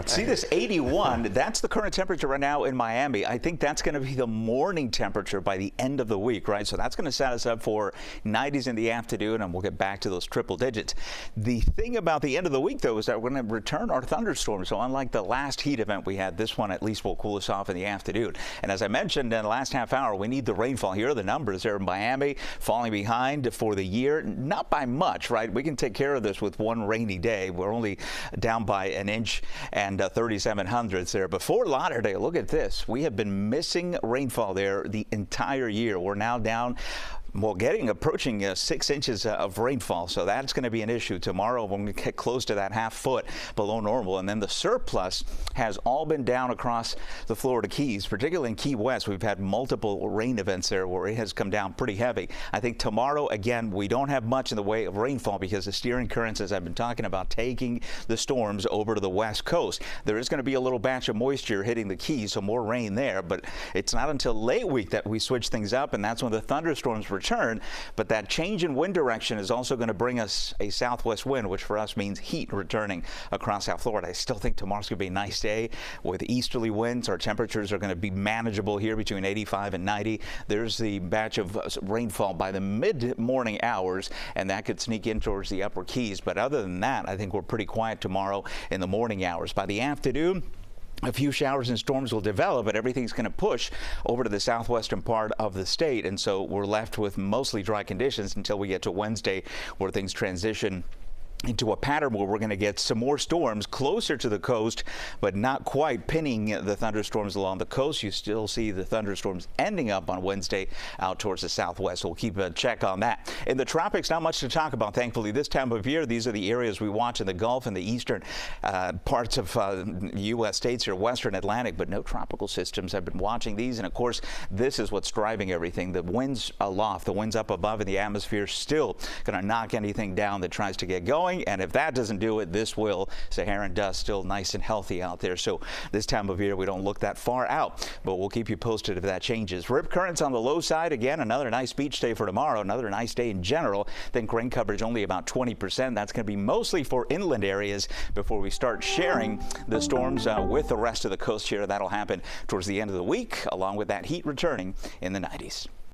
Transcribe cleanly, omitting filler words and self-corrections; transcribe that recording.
See this 81, that's the current temperature right now in Miami. I think that's going to be the morning temperature by the end of the week, right? So that's going to set us up for 90s in the afternoon, and we'll get back to those triple digits. The thing about the end of the week, though, is that we're going to return our thunderstorms. So unlike the last heat event we had, this one at least will cool us off in the afternoon. And as I mentioned in the last half hour, we need the rainfall. Here are the numbers there in Miami, falling behind for the year. Not by much, right? We can take care of this with one rainy day. We're only down by an inch and 37 hundredths there. Before Lauderdale, look at this. We have been missing rainfall there the entire year. We're now down, well, approaching 6 inches of rainfall, so that's going to be an issue tomorrow when we get close to that half foot below normal. And then the surplus has all been down across the Florida Keys, particularly in Key West. We've had multiple rain events there where it has come down pretty heavy. I think tomorrow, again, we don't have much in the way of rainfall because the steering currents, as I've been talking about, taking the storms over to the west coast. There is going to be a little batch of moisture hitting the Keys, so more rain there, but it's not until late week that we switch things up, and that's when the thunderstorms return. But that change in wind direction is also going to bring us a southwest wind, which for us means heat returning across South Florida. I still think tomorrow's going to be a nice day with easterly winds. Our temperatures are going to be manageable here between 85 and 90. There's the batch of rainfall by the mid-morning hours, and that could sneak in towards the upper Keys. But other than that, I think we're pretty quiet tomorrow in the morning hours. By the afternoon, a few showers and storms will develop, but everything's going to push over to the southwestern part of the state. And so we're left with mostly dry conditions until we get to Wednesday, where things transition into a pattern where we're going to get some more storms closer to the coast, but not quite pinning the thunderstorms along the coast. You still see the thunderstorms ending up on Wednesday out towards the southwest. We'll keep a check on that. In the tropics, not much to talk about, thankfully, this time of year. These are the areas we watch in the Gulf and the eastern parts of U.S. states here, western Atlantic, but no tropical systems. I've been watching these, and of course, this is what's driving everything. The winds aloft, the winds up above in the atmosphere, still going to knock anything down that tries to get going. And if that doesn't do it, this will. Saharan dust still nice and healthy out there. So this time of year, we don't look that far out, but we'll keep you posted if that changes. Rip currents on the low side. Again, another nice beach day for tomorrow. Another nice day in general. Think rain coverage only about 20%. That's going to be mostly for inland areas before we start sharing the storms with the rest of the coast here. That'll happen towards the end of the week, along with that heat returning in the 90s.